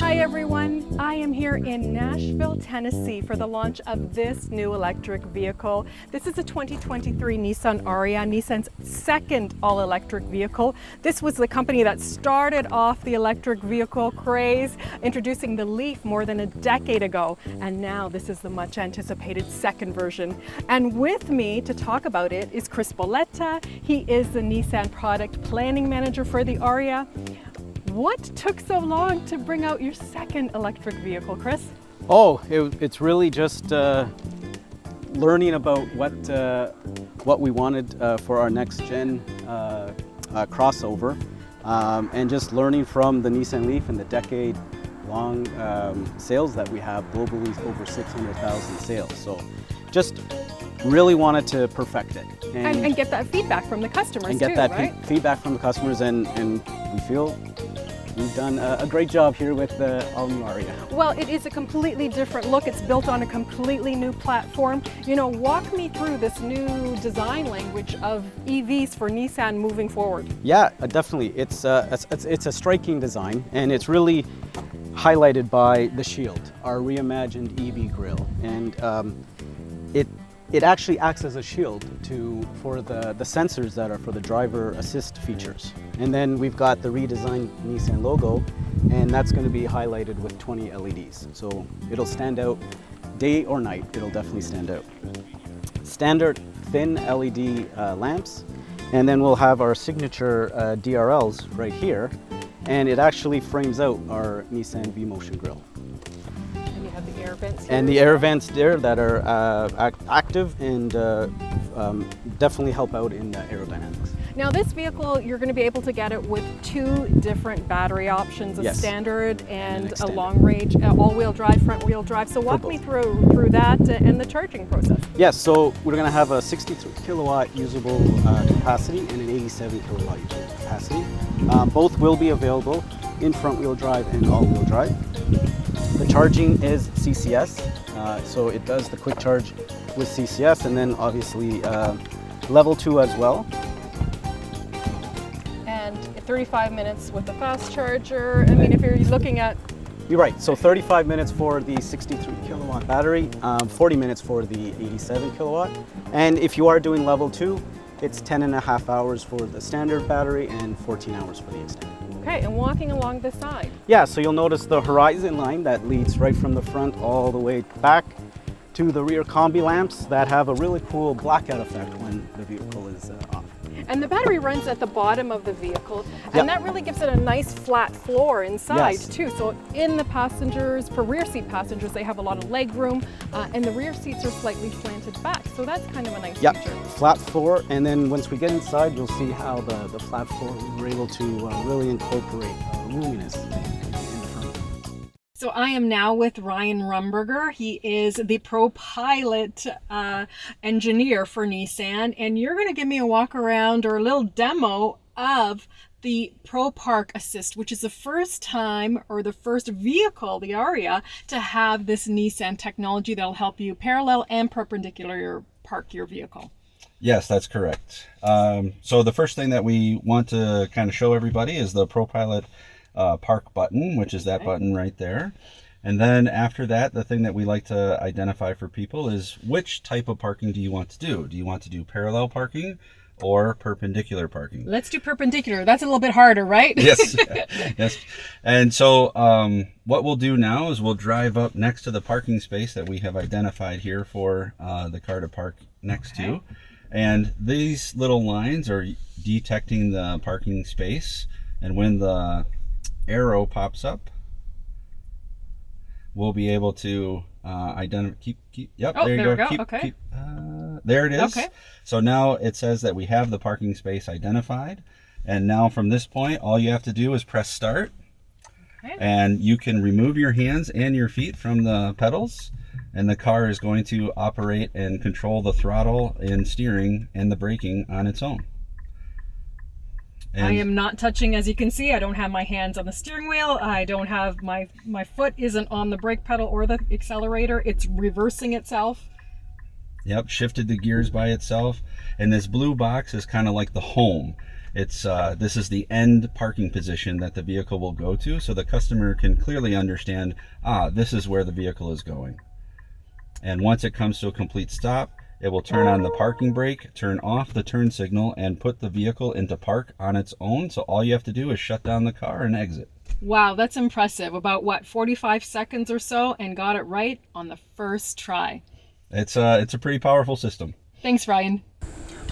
Hi everyone, I am here in Nashville, Tennessee for the launch of this new electric vehicle. This is a 2023 Nissan Ariya, Nissan's second all-electric vehicle. This was the company that started off the electric vehicle craze, introducing the Leaf more than a decade ago. And now this is the much anticipated second version. And with me to talk about it is Chris Boletta. He is the Nissan product planning manager for the Ariya. What took so long to bring out your second electric vehicle, Chris? It's really just learning about what we wanted for our next gen crossover, and just learning from the Nissan Leaf and the decade-long sales that we have globally, over 600,000 sales. So just really wanted to perfect it. And get that feedback from the customers and get too, that right? feedback from the customers, and we feel we've done a great job here with the all-new Ariya. Well, it is a completely different look. It's built on a completely new platform. You know, walk me through this new design language of EVs for Nissan moving forward. Yeah, definitely. It's a striking design, and it's really highlighted by the Shield, our reimagined EV grille, and it actually acts as a shield for the sensors that are for the driver assist features. And then we've got the redesigned Nissan logo, and that's going to be highlighted with 20 LEDs. So it'll stand out day or night, it'll definitely stand out. Standard thin LED lamps, and then we'll have our signature DRLs right here, and it actually frames out our Nissan V-Motion grille. The air vents here. And the air vents there that are active and definitely help out in the aerodynamics. Now this vehicle, you're going to be able to get it with two different battery options, a standard and a long range, all-wheel drive, front-wheel drive. So walk me through that and the charging process. Yes, so we're going to have a 63 kilowatt usable capacity and an 87 kilowatt usable capacity. Both will be available in front-wheel drive and all-wheel drive. The charging is CCS, so it does the quick charge with CCS, and then obviously level 2 as well. And 35 minutes with the fast charger. I mean, if you're looking at... You're right, so 35 minutes for the 63 kilowatt battery, 40 minutes for the 87 kilowatt. And if you are doing level 2, it's 10.5 hours for the standard battery and 14 hours for the extended. Okay, and walking along the side. Yeah, so you'll notice the horizon line that leads right from the front all the way back to the rear combi lamps that have a really cool blackout effect when the vehicle is off. And the battery runs at the bottom of the vehicle, and that really gives it a nice flat floor inside too. So in the passengers, for rear seat passengers, they have a lot of leg room, and the rear seats are slightly slanted back. So that's kind of a nice feature. Flat floor, and then once we get inside, you'll see how the flat floor, we were able to really incorporate roominess in the front. So I am now with Ryan Rumberger. He is the Pro Pilot engineer for Nissan, and you're going to give me a walk around or a little demo of the Pro Park Assist, which is the first time or the first vehicle, the Ariya, to have this Nissan technology that'll help you parallel and perpendicular park your vehicle. Yes, that's correct. So the first thing that we want to kind of show everybody is the Pro Pilot park button, which is that button right there. And then after that, the thing that we like to identify for people is which type of parking do you want to do? Do you want to do parallel parking or perpendicular parking? Let's do perpendicular. That's a little bit harder, right? Yes. Yes. And so what we'll do now is we'll drive up next to the parking space that we have identified here for the car to park next to. And these little lines are detecting the parking space. And when the arrow pops up, we'll be able to identify. Yep, there you go. There it is. Okay. So now it says that we have the parking space identified. And now from this point, all you have to do is press start. Okay. And you can remove your hands and your feet from the pedals, and the car is going to operate and control the throttle and steering and the braking on its own. And I am not touching, as you can see, I don't have my hands on the steering wheel. I don't have my foot isn't on the brake pedal or the accelerator. It's reversing itself. Yep, shifted the gears by itself. And this blue box is kind of like the home. This is the end parking position that the vehicle will go to, so the customer can clearly understand, this is where the vehicle is going. And once it comes to a complete stop, it will turn on the parking brake, turn off the turn signal, and put the vehicle into park on its own. So all you have to do is shut down the car and exit. Wow, that's impressive. About what, 45 seconds or so, and got it right on the first try. It's a pretty powerful system. Thanks, Ryan.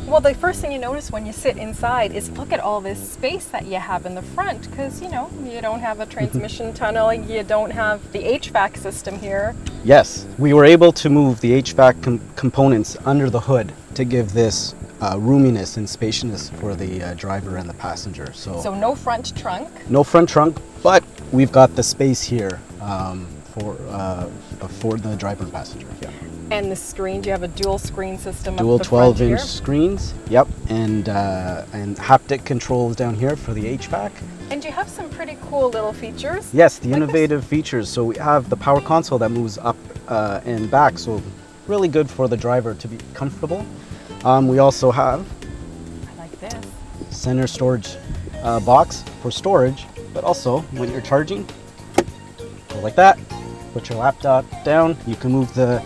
Well, the first thing you notice when you sit inside is look at all this space that you have in the front, because you don't have a transmission tunnel, you don't have the HVAC system here. Yes, we were able to move the HVAC components under the hood to give this roominess and spaciousness for the driver and the passenger. So no front trunk. No front trunk, but we've got the space here for the driver and passenger. Yeah. And the screen, do you have a dual screen system? Dual up the front 12-inch here? screens, yep, and haptic controls down here for the HVAC. And you have some pretty cool little features. Yes, the innovative features. So we have the power console that moves up and back, so really good for the driver to be comfortable. We also have I like this. center storage box for storage, but also when you're charging, go like that, put your laptop down, you can move the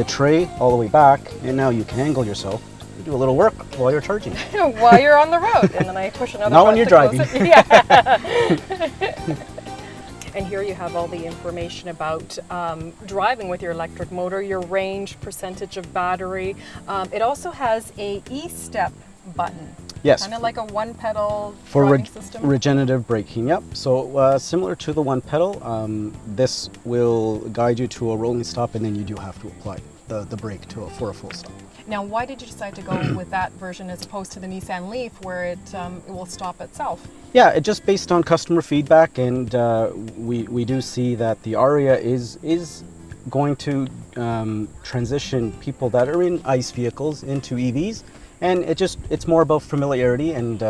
tray all the way back, and now you can angle yourself. You do a little work while you're charging. While you're on the road, and then I push another Not when you're button to driving. close it. Yeah. And here you have all the information about driving with your electric motor, your range, percentage of battery. It also has a e-step button. Yes. Kind of like a one-pedal For driving system. regenerative braking, yep. So similar to the one pedal, this will guide you to a rolling stop, and then you do have to apply the brake for a full stop. Now, why did you decide to go with that version as opposed to the Nissan Leaf, where it will stop itself? Yeah, it just based on customer feedback, and we do see that the Ariya is going to transition people that are in ICE vehicles into EVs. And it's more about familiarity and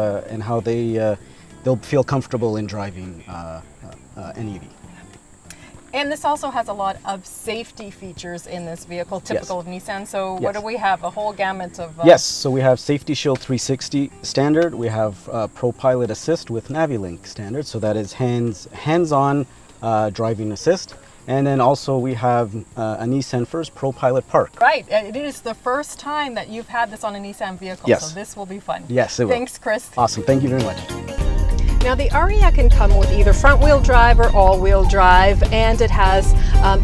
how they'll feel comfortable in driving an EV. And this also has a lot of safety features in this vehicle, typical of Nissan. So what Yes. do we have? A whole gamut of... Yes, so we have Safety Shield 360 standard. We have Pro Pilot Assist with NaviLink standard. So that is hands-on driving assist. And then also we have a Nissan First Pro Pilot Park. Right, it is the first time that you've had this on a Nissan vehicle, Yes. so this will be fun. Yes, it will. Thanks, Chris. Awesome, thank you very much. Now the Ariya can come with either front-wheel drive or all-wheel drive, and it has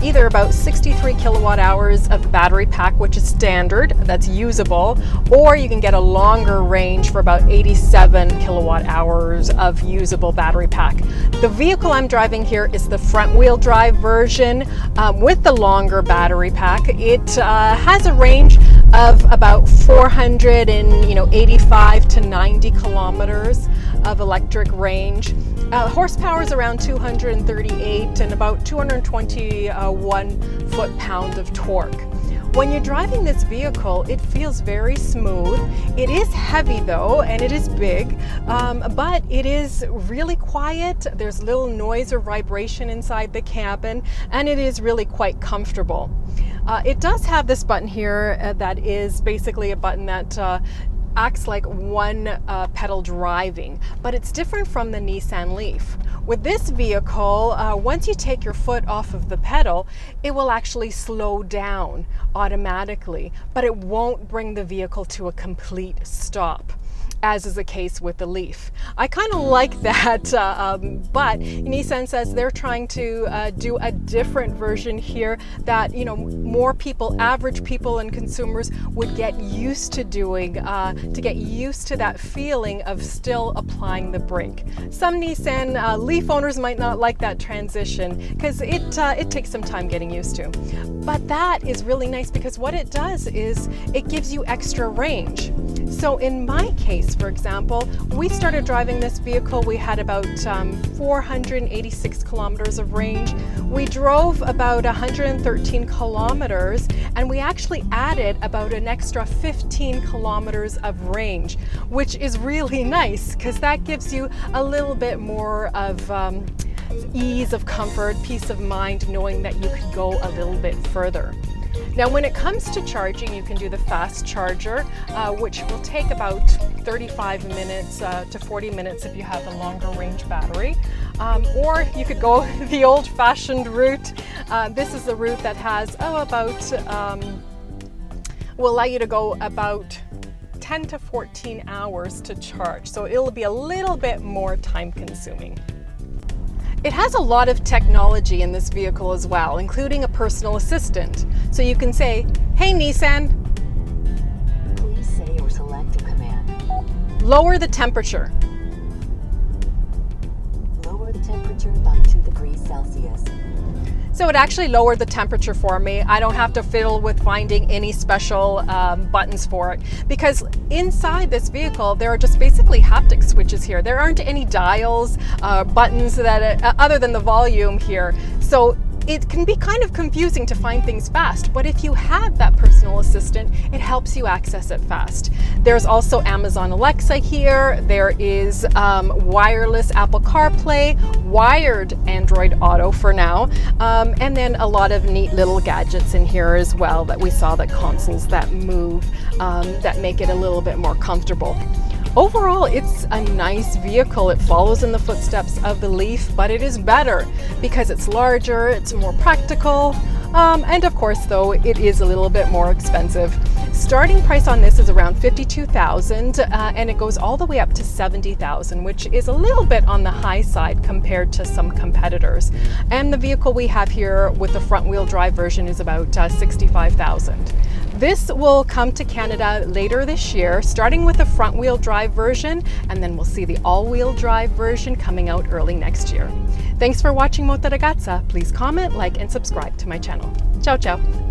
either about 63 kilowatt hours of battery pack, which is standard, that's usable, or you can get a longer range for about 87 kilowatt hours of usable battery pack. The vehicle I'm driving here is the front-wheel drive version with the longer battery pack. It has a range of about 485 to 90 kilometers of electric range. Horsepower is around 238 and about 221 foot-pound of torque. When you're driving this vehicle, it feels very smooth. It is heavy though, and it is big, but it is really quiet. There's little noise or vibration inside the cabin, and it is really quite comfortable. It does have this button here that is basically a button that acts like one pedal driving, but it's different from the Nissan Leaf. With this vehicle, once you take your foot off of the pedal, it will actually slow down automatically, but it won't bring the vehicle to a complete stop, as is the case with the Leaf. I kind of like that, but Nissan says they're trying to do a different version here that, more people, average people and consumers would get used to doing, to get used to that feeling of still applying the brake. Some Nissan Leaf owners might not like that transition because it takes some time getting used to. But that is really nice because what it does is it gives you extra range. So in my case, for example, we started driving this vehicle, we had about 486 kilometers of range. We drove about 113 kilometers, and we actually added about an extra 15 kilometers of range, which is really nice because that gives you a little bit more of ease of comfort, peace of mind, knowing that you could go a little bit further. Now when it comes to charging, you can do the fast charger, which will take about 35 minutes to 40 minutes if you have a longer range battery. Or you could go the old-fashioned route. This is the route that has will allow you to go about 10 to 14 hours to charge. So it'll be a little bit more time consuming. It has a lot of technology in this vehicle as well, including a personal assistant. So you can say, "Hey Nissan, please say or select a command. Lower the temperature." Lower the temperature by 2 degrees Celsius. So it actually lowered the temperature for me. I don't have to fiddle with finding any special buttons for it, because inside this vehicle there are just basically haptic switches here. There aren't any dials, buttons that other than the volume here. So it can be kind of confusing to find things fast, but if you have that personal assistant, it helps you access it fast. There's also Amazon Alexa here. There is wireless Apple CarPlay, wired Android Auto for now, and then a lot of neat little gadgets in here as well that we saw, the consoles that move, that make it a little bit more comfortable. Overall, it's a nice vehicle. It follows in the footsteps of the Leaf, but it is better because it's larger, it's more practical, and of course, though, it is a little bit more expensive. Starting price on this is around $52,000, and it goes all the way up to $70,000, which is a little bit on the high side compared to some competitors. And the vehicle we have here with the front-wheel drive version is about $65,000. This will come to Canada later this year, starting with the front-wheel drive version, and then we'll see the all-wheel drive version coming out early next year. Thanks for watching Moto Ragazza. Please comment, like, and subscribe to my channel. Ciao, ciao.